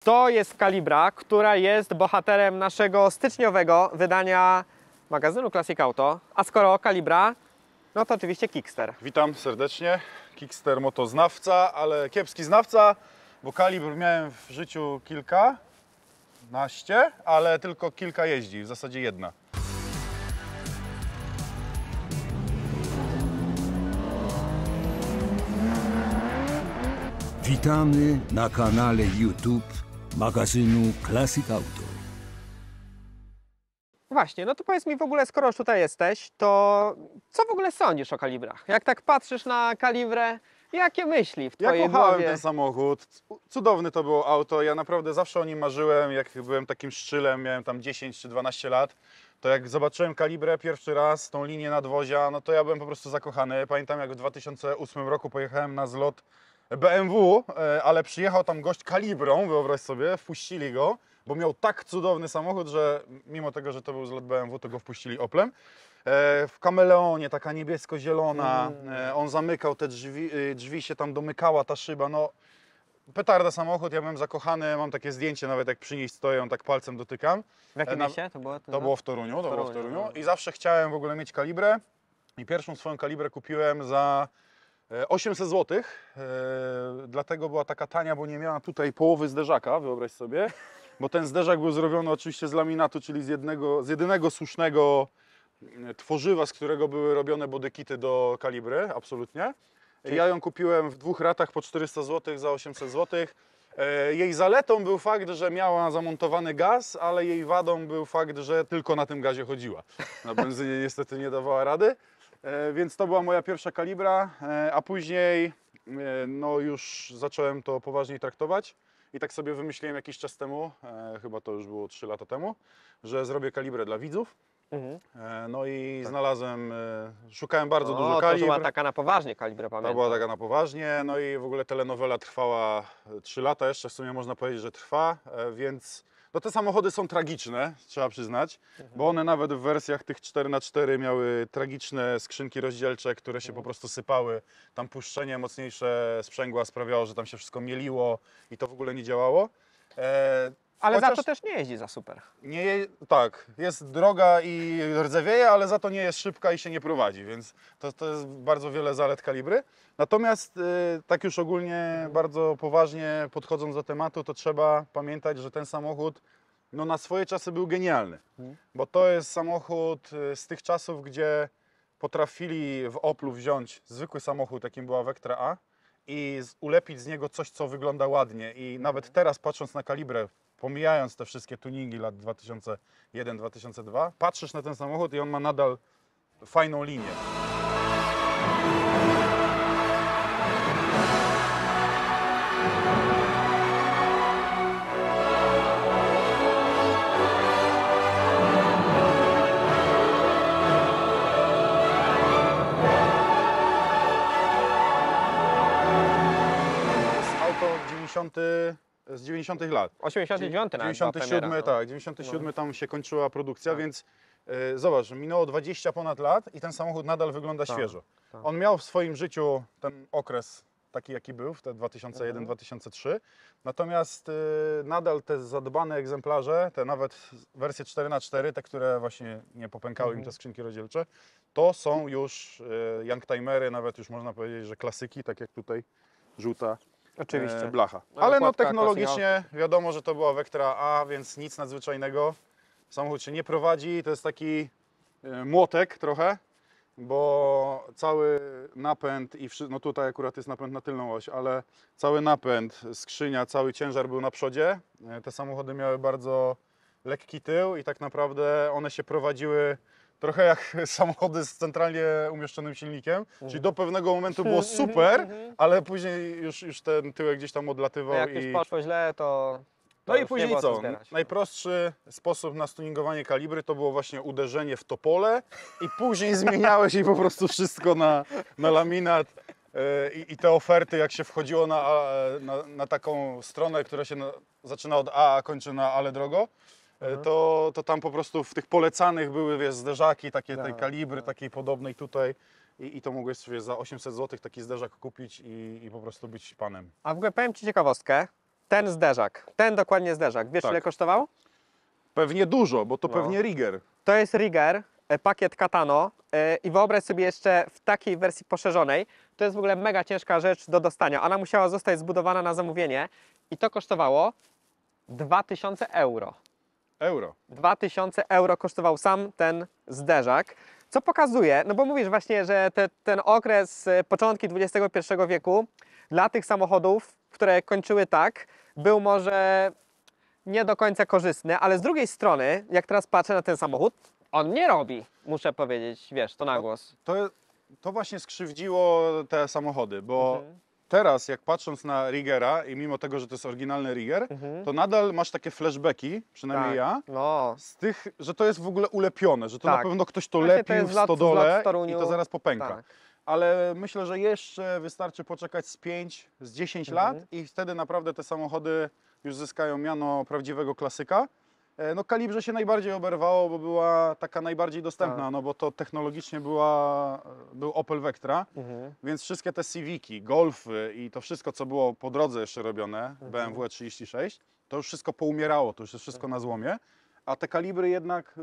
To jest kalibra, która jest bohaterem naszego styczniowego wydania magazynu Classic Auto. A skoro kalibra, no to oczywiście Kickster. Witam serdecznie. Kickster motoznawca, ale kiepski znawca, bo kalibr miałem w życiu kilkanaście, ale tylko kilka jeździ, w zasadzie jedna. Witamy na kanale YouTube magazynu Classic Auto. Właśnie, no to powiedz mi w ogóle, skoro już tutaj jesteś, to co w ogóle sądzisz o kalibrach? Jak tak patrzysz na kalibrę, jakie myśli w twojej Ja kochałem głowie? ten samochód, cudowne to było auto, ja naprawdę zawsze o nim marzyłem, jak byłem takim szczylem, miałem tam 10 czy 12 lat, to jak zobaczyłem kalibrę pierwszy raz, tą linię nadwozia, no to ja byłem po prostu zakochany. Pamiętam, jak w 2008 roku pojechałem na zlot BMW, ale przyjechał tam gość kalibrą, wyobraź sobie, wpuścili go, bo miał tak cudowny samochód, że mimo tego, że to był zlot BMW, to go wpuścili Oplem. W kameleonie, taka niebiesko-zielona, on zamykał te drzwi się tam domykała ta szyba, no petarda samochód, ja byłem zakochany, mam takie zdjęcie nawet jak przy niej stoję, on tak palcem dotykam. W jakim mieście to było? To było w Toruniu, No. I zawsze chciałem w ogóle mieć kalibrę i pierwszą swoją kalibrę kupiłem za 800 zł, dlatego była taka tania, bo nie miała tutaj połowy zderzaka, wyobraź sobie, bo ten zderzak był zrobiony oczywiście z laminatu, czyli z jedynego słusznego tworzywa, z którego były robione bodykity do kalibry, absolutnie. Ja ją kupiłem w 2 ratach po 400 zł za 800 zł. Jej zaletą był fakt, że miała zamontowany gaz, ale jej wadą był fakt, że tylko na tym gazie chodziła. Na benzynie niestety nie dawała rady. Więc to była moja pierwsza kalibra, a później no już zacząłem to poważniej traktować i tak sobie wymyśliłem jakiś czas temu, chyba to już było 3 lata temu, że zrobię kalibrę dla widzów. No i znalazłem, szukałem bardzo dużo To kalibr. była taka na poważnie kalibra, To pamiętam. była taka na poważnie, no i w ogóle telenowela trwała 3 lata, jeszcze w sumie można powiedzieć, że trwa, więc no te samochody są tragiczne, trzeba przyznać, bo one nawet w wersjach tych 4x4 miały tragiczne skrzynki rozdzielcze, które się po prostu sypały. Tam puszczenie mocniejsze sprzęgła sprawiało, że tam się wszystko mieliło i to w ogóle nie działało. Ale za Chociaż to też nie jeździ za super. tak, jest droga i rdzewieje, ale za to nie jest szybka i się nie prowadzi, więc to jest bardzo wiele zalet kalibry. Natomiast tak już ogólnie bardzo poważnie podchodząc do tematu, to trzeba pamiętać, że ten samochód no, na swoje czasy był genialny, bo to jest samochód z tych czasów, gdzie potrafili w Oplu wziąć zwykły samochód, jakim była Vectra A i ulepić z niego coś, co wygląda ładnie i nawet teraz patrząc na kalibrę, pomijając te wszystkie tuningi lat 2001-2002, patrzysz na ten samochód i on ma nadal fajną linię. Auto z 90 lat. 89 nawet 97, była premiera, tak, 97 tam się kończyła produkcja, więc zobacz, minęło 20 ponad lat i ten samochód nadal wygląda świeżo. On miał w swoim życiu ten okres taki, jaki był, w te 2001-2003, natomiast nadal te zadbane egzemplarze, te nawet wersje 4x4, te, które właśnie nie popękały im te skrzynki rozdzielcze, to są już youngtimery, nawet już można powiedzieć, że klasyki, tak jak tutaj żółta Oczywiście. blacha. No, Ale no nakładka technologicznie wiadomo, że to była Vectra A, więc nic nadzwyczajnego. Samochód się nie prowadzi, to jest taki młotek trochę, bo cały napęd i no tutaj akurat jest napęd na tylną oś, ale cały napęd, skrzynia, cały ciężar był na przodzie. Te samochody miały bardzo lekki tył i tak naprawdę one się prowadziły trochę jak samochody z centralnie umieszczonym silnikiem, czyli do pewnego momentu było super, ale później już ten tyłek gdzieś tam odlatywał. A jak już poszło źle, to No i już nie później było co? zbierać. Najprostszy sposób na stuningowanie kalibry to było właśnie uderzenie w topole i później zmieniałeś jej po prostu wszystko na laminat. I te oferty, jak się wchodziło na taką stronę, która się zaczyna od A kończy na ale drogo, to tam po prostu w tych polecanych były, wiesz, zderzaki tej kalibry, takiej podobnej tutaj i to mogłeś sobie za 800 zł taki zderzak kupić i po prostu być panem. A w ogóle powiem Ci ciekawostkę. ten zderzak, ten dokładnie zderzak, wiesz Tak. ile kosztował? Pewnie dużo, bo to No. pewnie rigger. To jest Rigger, pakiet Katano i wyobraź sobie jeszcze w takiej wersji poszerzonej, to jest w ogóle mega ciężka rzecz do dostania. Ona musiała zostać zbudowana na zamówienie i to kosztowało 2000 euro. 2000 euro kosztował sam ten zderzak, co pokazuje, no bo mówisz właśnie, że ten okres, początki XXI wieku dla tych samochodów, które kończyły tak, był może nie do końca korzystny, ale z drugiej strony, jak teraz patrzę na ten samochód, on nie robi, muszę powiedzieć, wiesz, to na głos. To właśnie skrzywdziło te samochody, bo teraz jak patrząc na Riggera i mimo tego, że to jest oryginalny Rigger, to nadal masz takie flashbacki, przynajmniej ja, No, z tych, że to jest w ogóle ulepione, że to Tak. na pewno ktoś to Właśnie to lepił jest w z lat stodole w Toruniu. i to zaraz popęka. tak. Ale myślę, że jeszcze wystarczy poczekać z 5, z 10 lat i wtedy naprawdę te samochody już zyskają miano prawdziwego klasyka. No Kalibrze się najbardziej oberwało, bo była taka najbardziej dostępna, Tak. no bo to technologicznie był Opel Vectra, więc wszystkie te Civiki, Golfy i to wszystko, co było po drodze jeszcze robione, BMW E36, to już wszystko poumierało, to już jest wszystko na złomie, a te Kalibry jednak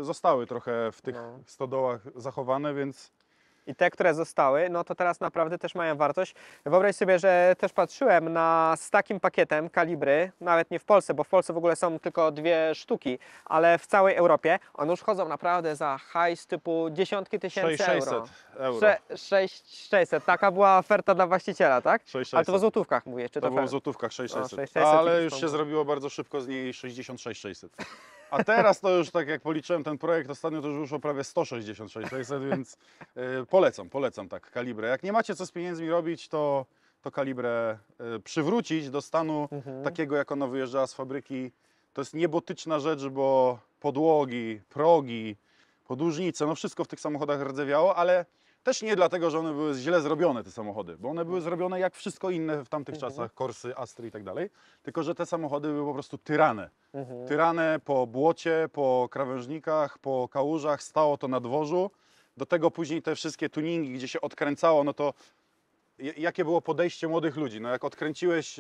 zostały trochę w tych No. stodołach zachowane, więc I te, które zostały, no to teraz naprawdę też mają wartość. Wyobraź sobie, że też patrzyłem z takim pakietem Kalibry, nawet nie w Polsce, bo w Polsce w ogóle są tylko 2 sztuki, ale w całej Europie one już chodzą naprawdę za hajs typu dziesiątki tysięcy 600 euro. euro. 600, taka była oferta dla właściciela, tak? 600. Ale to w złotówkach mówię, czy To to było w fer- złotówkach 600, 600 ale i już są- się zrobiło bardzo szybko z niej 66 600. A teraz to już tak jak policzyłem ten projekt ostatnio, to już wyszło prawie 166 600, więc polecam tak Kalibrę. Jak nie macie co z pieniędzmi robić, to Kalibrę przywrócić do stanu takiego, jak ono wyjeżdżała z fabryki. To jest niebotyczna rzecz, bo podłogi, progi, podłużnice, no wszystko w tych samochodach rdzewiało, ale też nie dlatego, że one były źle zrobione, te samochody, bo one były zrobione jak wszystko inne w tamtych czasach, Corsy, Astry i tak dalej, tylko że te samochody były po prostu tyrane. Tyrane po błocie, po krawężnikach, po kałużach, stało to na dworzu. Do tego później te wszystkie tuningi, gdzie się odkręcało, no to jakie było podejście młodych ludzi? No jak odkręciłeś,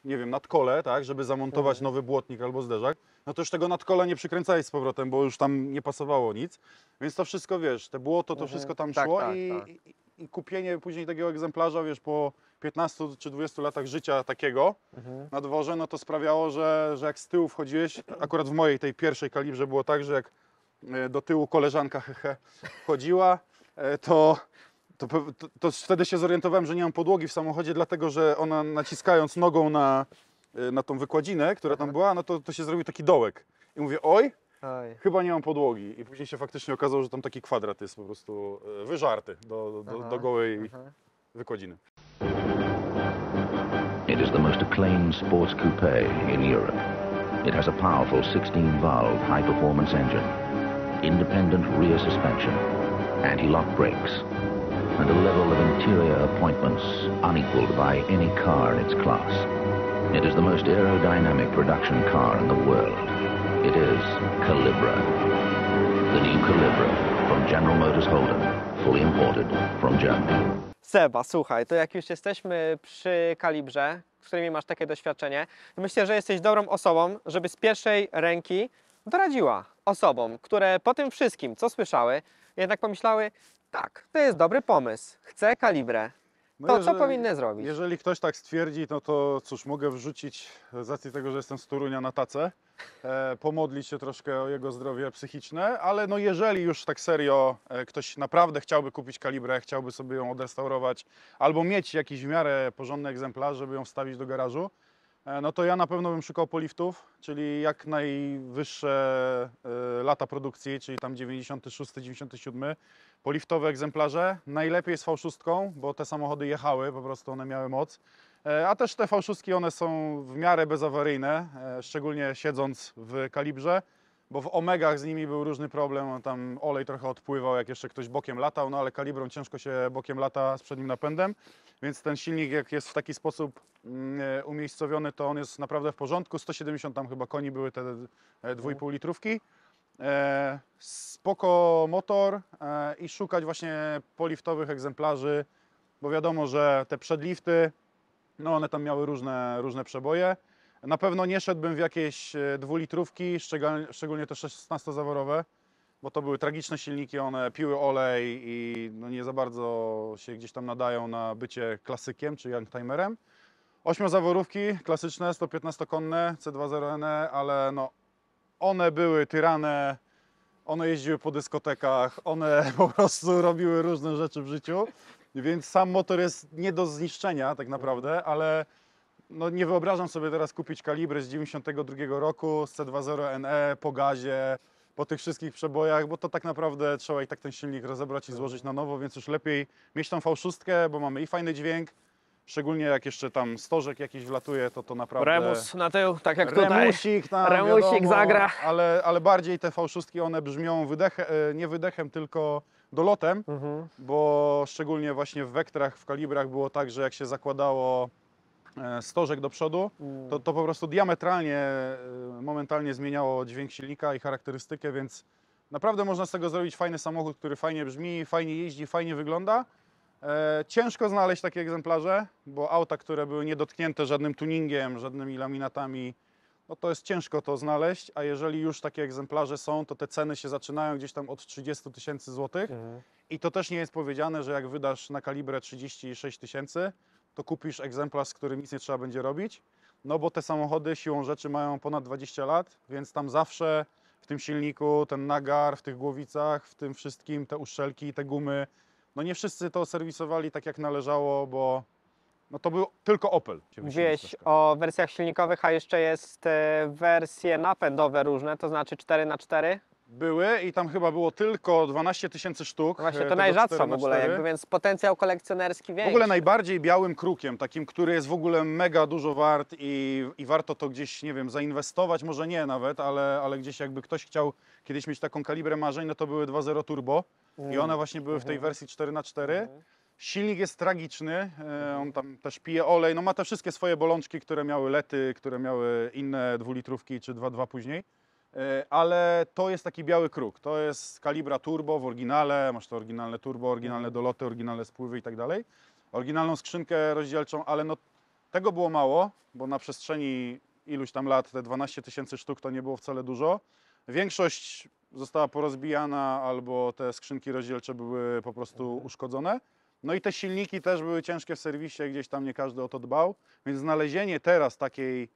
nie wiem, nadkole, tak, żeby zamontować nowy błotnik albo zderzak, no to już tego nadkola nie przykręcałeś z powrotem, bo już tam nie pasowało nic. Więc to wszystko, wiesz, te błoto, to wszystko tam Tak, szło tak, i, tak. i kupienie później takiego egzemplarza, wiesz, po 15 czy 20 latach życia takiego na dworze, no to sprawiało, że jak z tyłu wchodziłeś, akurat w mojej tej pierwszej Kalibrze było tak, że jak do tyłu koleżanka wchodziła, to wtedy się zorientowałem, że nie mam podłogi w samochodzie, dlatego że ona naciskając nogą na tą wykładzinę, która tam była, no to się zrobił taki dołek. I mówię, oj, Oj. chyba nie mam podłogi. I później się faktycznie okazało, że tam taki kwadrat jest po prostu wyżarty do gołej wykładziny. It is the most acclaimed sports coupe in Europe. It has a powerful 16-valve high-performance engine, independent rear suspension, anti-lock brakes, and a level of interior appointments unequaled by any car in its class. It is the most aerodynamic production car in the world. It is Calibra. The new Calibra from General Motors Holden, fully imported from Germany. Seba, słuchaj, to jak już jesteśmy przy Kalibrze, z którymi masz takie doświadczenie, to myślę, że jesteś dobrą osobą, żeby z pierwszej ręki doradziła osobom, które po tym wszystkim, co słyszały, jednak pomyślały, tak, to jest dobry pomysł, chcę Kalibrę. No To co powinny zrobić? Jeżeli ktoś tak stwierdzi, no to cóż, mogę wrzucić z racji tego, że jestem z Torunia na tacę, pomodlić się troszkę o jego zdrowie psychiczne, ale no jeżeli już tak serio ktoś naprawdę chciałby kupić Kalibrę, chciałby sobie ją odrestaurować albo mieć jakiś w miarę porządny egzemplarz, żeby ją wstawić do garażu, no to ja na pewno bym szukał poliftów, czyli jak najwyższe lata produkcji, czyli tam 96, 97, poliftowe egzemplarze. Najlepiej z V6, bo te samochody jechały, po prostu one miały moc. A też te V6 one są w miarę bezawaryjne, szczególnie siedząc w Kalibrze, bo w Omegach z nimi był różny problem, on tam olej trochę odpływał, jak jeszcze ktoś bokiem latał, no ale Kalibrą ciężko się bokiem lata z przednim napędem, więc ten silnik jak jest w taki sposób umiejscowiony, to on jest naprawdę w porządku. 170 tam chyba koni były te 2,5 litrówki. Spoko motor i szukać właśnie poliftowych egzemplarzy, bo wiadomo, że te przedlifty No one tam miały różne przeboje. Na pewno nie szedłbym w jakieś dwulitrówki, szczególnie te 16-zaworowe, bo to były tragiczne silniki, one piły olej i no nie za bardzo się gdzieś tam nadają na bycie klasykiem czy youngtimerem. 8-zaworówki klasyczne, 115-konne, C20NE, ale no one były tyrane, one jeździły po dyskotekach, one po prostu robiły różne rzeczy w życiu, więc sam motor jest nie do zniszczenia tak naprawdę, ale no nie wyobrażam sobie teraz kupić kalibry z 92 roku, z C20NE, po gazie, po tych wszystkich przebojach, bo to tak naprawdę trzeba i tak ten silnik rozebrać i złożyć na nowo, więc już lepiej mieć tą V6, bo mamy i fajny dźwięk, szczególnie jak jeszcze tam stożek jakiś wlatuje, to naprawdę... Remus na tył, tak jak tutaj. Remusik tam, Remusik wiadomo, zagra. ale bardziej te V6 one brzmią nie wydechem, tylko dolotem, bo szczególnie właśnie w Vectrach, w kalibrach było tak, że jak się zakładało stożek do przodu, to po prostu diametralnie, momentalnie zmieniało dźwięk silnika i charakterystykę, więc naprawdę można z tego zrobić fajny samochód, który fajnie brzmi, fajnie jeździ, fajnie wygląda. Ciężko znaleźć takie egzemplarze, bo auta, które były niedotknięte żadnym tuningiem, żadnymi laminatami, no to jest ciężko to znaleźć, a jeżeli już takie egzemplarze są, to te ceny się zaczynają gdzieś tam od 30 000 złotych. I to też nie jest powiedziane, że jak wydasz na kalibrę 36 000, to kupisz egzemplarz, z którym nic nie trzeba będzie robić, no bo te samochody siłą rzeczy mają ponad 20 lat, więc tam zawsze w tym silniku ten nagar, w tych głowicach, w tym wszystkim, te uszczelki, te gumy, no nie wszyscy to serwisowali tak jak należało, bo no to był tylko Opel. Mówiłeś o wersjach silnikowych, a jeszcze jest wersje napędowe różne, to znaczy 4x4. Były i tam chyba było tylko 12 000 sztuk. Właśnie to tego najrzadsza w 4x4. ogóle, jakby, więc potencjał kolekcjonerski W większy. ogóle najbardziej białym krukiem, takim, który jest w ogóle mega dużo wart i warto to gdzieś, nie wiem, zainwestować, może nie nawet, ale gdzieś jakby ktoś chciał kiedyś mieć taką kalibrę marzeń, no to były 2.0 turbo i one właśnie były w tej wersji 4x4. Silnik jest tragiczny, on tam też pije olej, no ma te wszystkie swoje bolączki, które miały lety, które miały inne dwulitrówki czy 2.2 później. Ale to jest taki biały kruk, to jest kalibra turbo w oryginale, masz to oryginalne turbo, oryginalne doloty, oryginalne spływy i tak dalej. Oryginalną skrzynkę rozdzielczą, ale no tego było mało, bo na przestrzeni iluś tam lat te 12 000 sztuk to nie było wcale dużo. Większość została porozbijana albo te skrzynki rozdzielcze były po prostu uszkodzone. No i te silniki też były ciężkie w serwisie, gdzieś tam nie każdy o to dbał, więc znalezienie teraz takiej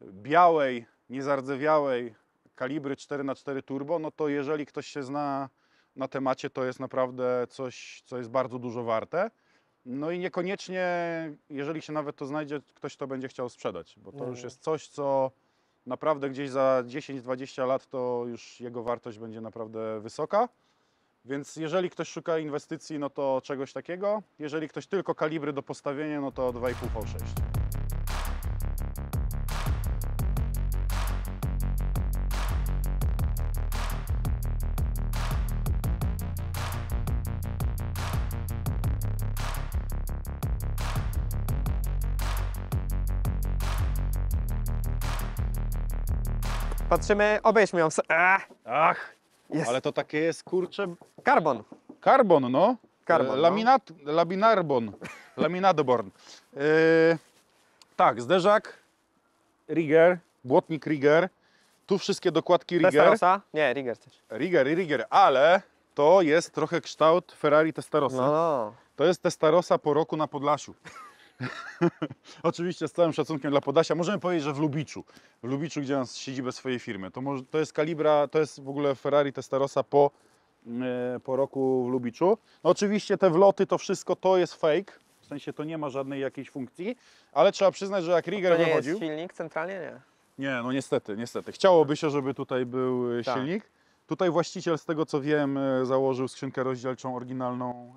białej, niezardzewiałej kalibry 4x4 turbo, no to jeżeli ktoś się zna na temacie, to jest naprawdę coś, co jest bardzo dużo warte. No i niekoniecznie, jeżeli się nawet to znajdzie, ktoś to będzie chciał sprzedać, bo to już jest coś, co naprawdę gdzieś za 10-20 lat to już jego wartość będzie naprawdę wysoka. Więc jeżeli ktoś szuka inwestycji, no to czegoś takiego. Jeżeli ktoś tylko kalibry do postawienia, no to 2,5 V6. Patrzymy, obejrzmy ją. Ach, Jest. ale to takie jest, kurczę, Carbon. Carbon, no. Carbon, no. Laminadoborn. Tak, zderzak, Rigger, błotnik Rigger. Tu wszystkie dokładki Rigger. Testarossa? Nie, Rigger też. Rigger, ale to jest trochę kształt Ferrari Testarossa. No. To jest Testarossa po roku na Podlasiu. Oczywiście z całym szacunkiem dla Podlasia. Możemy powiedzieć, że w Lubiczu. W Lubiczu, gdzie on siedzibę swojej firmy. To jest kalibra, to jest w ogóle Ferrari Testarossa po roku w Lubiczu. No oczywiście te wloty, to wszystko to jest fake. W sensie to nie ma żadnej jakiejś funkcji. Ale trzeba przyznać, że jak Rigger To nie wychodził... jest silnik centralnie? Nie. Nie, no niestety. Chciałoby się, żeby tutaj był Tak. silnik. Tutaj właściciel, z tego co wiem, założył skrzynkę rozdzielczą oryginalną,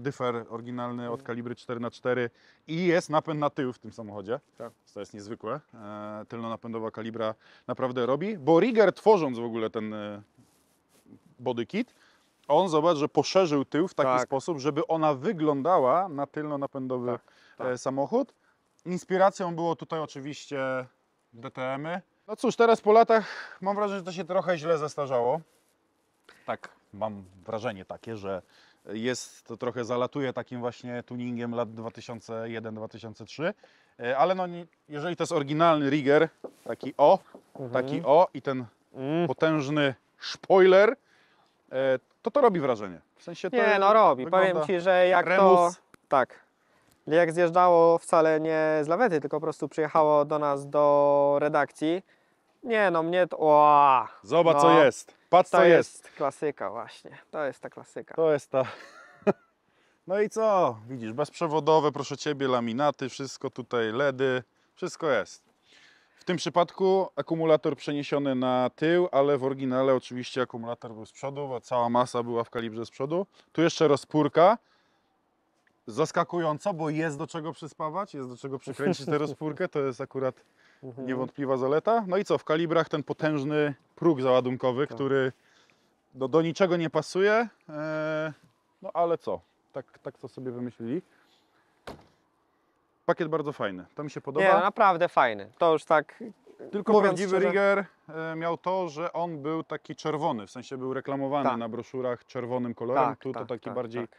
dyfer oryginalny od kalibry 4x4 i jest napęd na tył w tym samochodzie. Tak. To jest niezwykłe. Tylnonapędowa kalibra naprawdę robi, bo Rigger, tworząc w ogóle ten body kit, on zobacz, że poszerzył tył w taki Tak. sposób, żeby ona wyglądała na tylnonapędowy tak. samochód. Inspiracją było tutaj oczywiście DTM-y. No cóż, teraz po latach mam wrażenie, że to się trochę źle zestarzało. Tak, mam wrażenie takie, że to trochę zalatuje takim właśnie tuningiem lat 2001-2003. Ale no, jeżeli to jest oryginalny rigger, taki i ten potężny spoiler, to robi wrażenie. W sensie to Nie, no robi. wygląda Powiem Ci, że jak to... Remus. Tak. Jak zjeżdżało wcale nie z lawety, tylko po prostu przyjechało do nas do redakcji. Nie no, mnie to... Ła, Zobacz no, co jest. Patrz To co jest. jest klasyka właśnie. To jest ta klasyka. To jest ta. No i co? Widzisz, bezprzewodowe, proszę Ciebie, laminaty, wszystko tutaj, LEDy, wszystko jest. W tym przypadku akumulator przeniesiony na tył, ale w oryginale oczywiście akumulator był z przodu, bo cała masa była w kalibrze z przodu. Tu jeszcze rozpórka. Zaskakująco, bo jest do czego przyspawać, jest do czego przykręcić tę rozpórkę, to jest akurat niewątpliwa zaleta. No i co, w kalibrach ten potężny próg załadunkowy, który do niczego nie pasuje, no ale co, tak to sobie wymyślili. Pakiet bardzo fajny, to mi się podoba. Nie, no, naprawdę fajny. To już tak... Tylko mówiąc prawdziwy szczerze- rigger miał to, że on był taki czerwony, w sensie był reklamowany Tak. na broszurach czerwonym kolorem, Tak, tu to tak, taki tak, bardziej tak.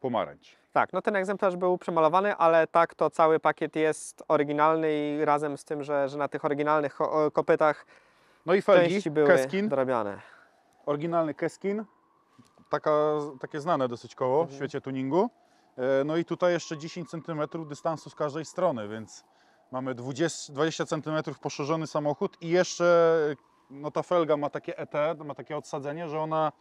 pomarańcz. Tak, no ten egzemplarz był przemalowany, ale tak to cały pakiet jest oryginalny i razem z tym, że na tych oryginalnych kopytach No i felgi, części były Keskin, dorabiane. oryginalny Keskin, takie znane dosyć koło w świecie tuningu. No i tutaj jeszcze 10 cm dystansu z każdej strony, więc mamy 20 cm poszerzony samochód i jeszcze no ta felga ma takie ma takie odsadzenie, że ona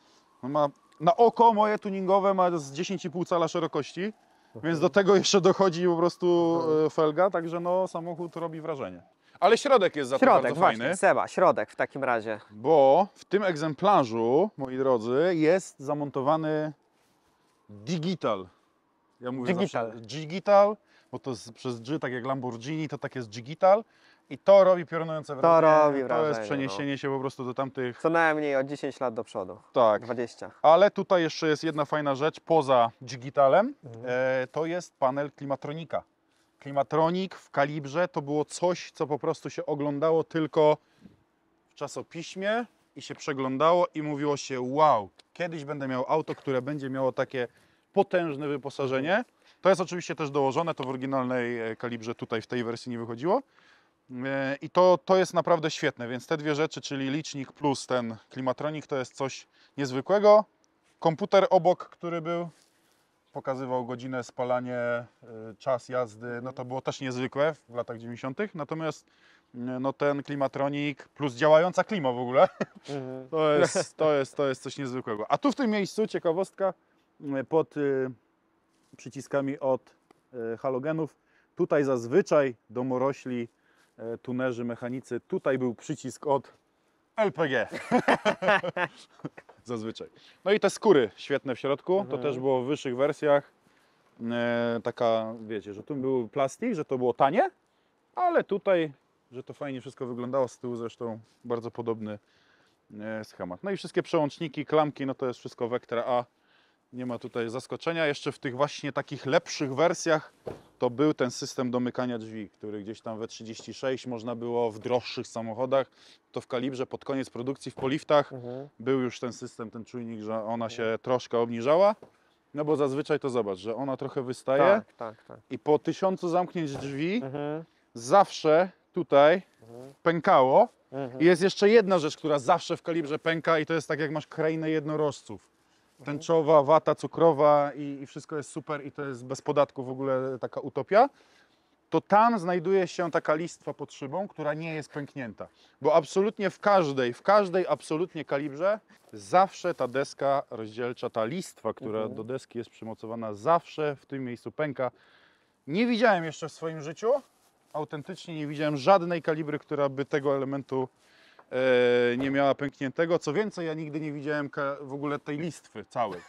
ma na oko moje tuningowe ma z 10,5 cala szerokości, więc do tego jeszcze dochodzi po prostu felga, także no samochód robi wrażenie. Ale środek jest za to Środek, bardzo właśnie, fajny. Seba, środek w takim razie. Bo w tym egzemplarzu, moi drodzy, jest zamontowany digital. Ja mówię Digital. zawsze digital, bo to jest przez G, tak jak Lamborghini, to tak jest digital. I to robi piorunujące wrażenie. robi To jest wrażenie, przeniesienie się po prostu do tamtych... Co najmniej o 10 lat do przodu. Tak. 20. Ale tutaj jeszcze jest jedna fajna rzecz, poza digitalem, to jest panel klimatronika. Klimatronik w kalibrze to było coś, co po prostu się oglądało tylko w czasopiśmie i się przeglądało i mówiło się wow, kiedyś będę miał auto, które będzie miało takie potężne wyposażenie. To jest oczywiście też dołożone, to w oryginalnej kalibrze tutaj w tej wersji nie wychodziło. I to jest naprawdę świetne, więc te dwie rzeczy, czyli licznik plus ten klimatronik, to jest coś niezwykłego. Komputer obok, który był, pokazywał godzinę, spalanie, czas jazdy, no to było też niezwykłe w latach 90. Natomiast no ten klimatronik plus działająca klima w ogóle, to jest coś niezwykłego. A tu w tym miejscu ciekawostka, pod przyciskami od halogenów, tutaj zazwyczaj domorośli tunerzy, mechanicy, tutaj był przycisk od LPG. Zazwyczaj. No i te skóry świetne w środku, to też było w wyższych wersjach. Taka, wiecie, że tu był plastik, że to było tanie, ale tutaj, że to fajnie wszystko wyglądało, z tyłu zresztą bardzo podobny schemat. No i wszystkie przełączniki, klamki, no to jest wszystko Vectra A. Nie ma tutaj zaskoczenia. Jeszcze w tych właśnie takich lepszych wersjach to był ten system domykania drzwi, który gdzieś tam we 36 można było w droższych samochodach. To w kalibrze pod koniec produkcji w poliftach był już ten system, ten czujnik, że ona się troszkę obniżała. No bo zazwyczaj to zobacz, że ona trochę wystaje Tak. i po 1000 zamknięć drzwi zawsze tutaj pękało. I jest jeszcze jedna rzecz, która zawsze w kalibrze pęka i to jest tak jak masz krainę jednorożców. Tęczowa, wata cukrowa i wszystko jest super i to jest bez podatku w ogóle taka utopia, to tam znajduje się taka listwa pod szybą, która nie jest pęknięta. Bo absolutnie w każdej absolutnie kalibrze zawsze ta deska rozdzielcza, ta listwa, która do deski jest przymocowana, zawsze w tym miejscu pęka. Nie widziałem jeszcze w swoim życiu, autentycznie nie widziałem żadnej kalibry, która by tego elementu nie miała pękniętego. Co więcej, ja nigdy nie widziałem w ogóle tej listwy całej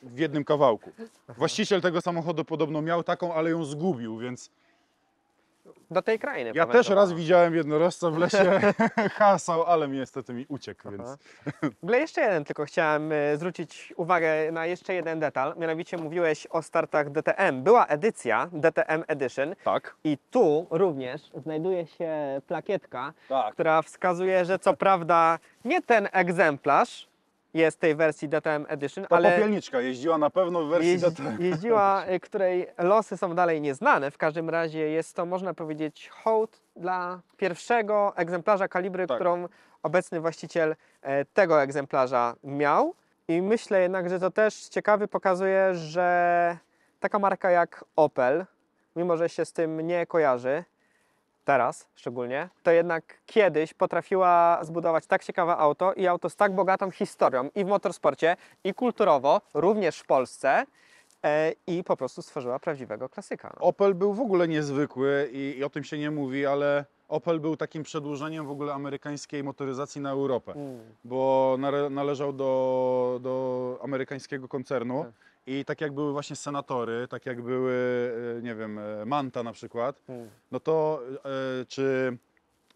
w jednym kawałku. Właściciel tego samochodu podobno miał taką, ale ją zgubił, więc Do tej krainy. ja też raz widziałem jednorożca w lesie, hasał, ale niestety mi uciekł, więc W ogóle jeszcze jeden, tylko chciałem zwrócić uwagę na jeszcze jeden detal. Mianowicie mówiłeś o startach DTM. Była edycja DTM Edition tak. i tu również znajduje się plakietka, Tak. która wskazuje, że co prawda nie ten egzemplarz, jest tej wersji DTM Edition, Ta ale popielniczka jeździła na pewno w wersji DTM. jeździła, której losy są dalej nieznane. W każdym razie jest to, można powiedzieć, hołd dla pierwszego egzemplarza kalibry, Tak. którą obecny właściciel tego egzemplarza miał. I myślę jednak, że to też ciekawie pokazuje, że taka marka jak Opel, mimo że się z tym nie kojarzy, teraz szczególnie, to jednak kiedyś potrafiła zbudować tak ciekawe auto i auto z tak bogatą historią i w motorsporcie, i kulturowo, również w Polsce, i po prostu stworzyła prawdziwego klasyka. No. Opel był w ogóle niezwykły i o tym się nie mówi, ale Opel był takim przedłużeniem w ogóle amerykańskiej motoryzacji na Europę, bo należał do amerykańskiego koncernu Tak. i tak jak były właśnie Senatory, tak jak były, nie wiem, Manta na przykład, no to czy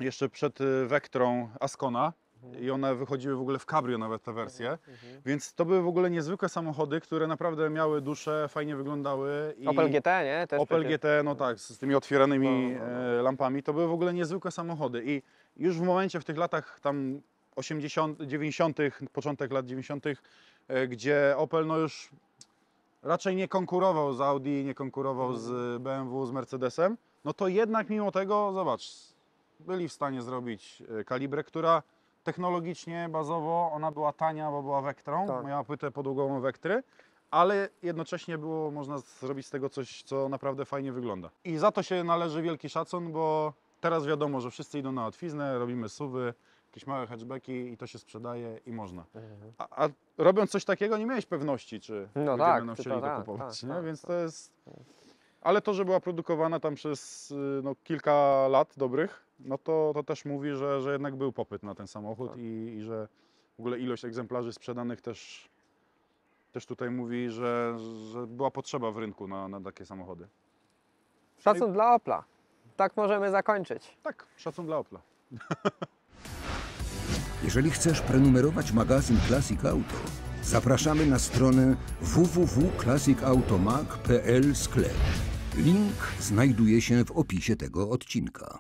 jeszcze przed Vectrą Ascona i one wychodziły w ogóle w cabrio nawet te wersje, więc to były w ogóle niezwykłe samochody, które naprawdę miały duszę, fajnie wyglądały. I Opel GT, nie? Też Opel przecież. GT, no tak, z tymi otwieranymi No. lampami, to były w ogóle niezwykłe samochody i już w momencie, w tych latach tam 80., 90., początek lat 90., gdzie Opel no już raczej nie konkurował z Audi, nie konkurował z BMW, z Mercedesem, no to jednak mimo tego, zobacz, byli w stanie zrobić kalibrę, która technologicznie, bazowo, ona była tania, bo była Vectrą, Tak. miała płytę podłogową Vectry, ale jednocześnie było można zrobić z tego coś, co naprawdę fajnie wygląda. I za to się należy wielki szacun, bo teraz wiadomo, że wszyscy idą na łatwiznę, robimy SUV-y, jakieś małe hatchbacki i to się sprzedaje i można. A robiąc coś takiego nie miałeś pewności, czy No będziemy tak, nam to chcieli to tak, kupować, tak, nie? tak, Więc tak. to jest... Ale to, że była produkowana tam przez no, kilka lat dobrych, no to też mówi, że jednak był popyt na ten samochód Tak. i że w ogóle ilość egzemplarzy sprzedanych też tutaj mówi, że była potrzeba w rynku na takie samochody. Szacun dla Opla. Tak możemy zakończyć. Tak, szacun dla Opla. Jeżeli chcesz prenumerować magazyn Classic Auto, zapraszamy na stronę www.classicautomag.pl/sklep. Link znajduje się w opisie tego odcinka.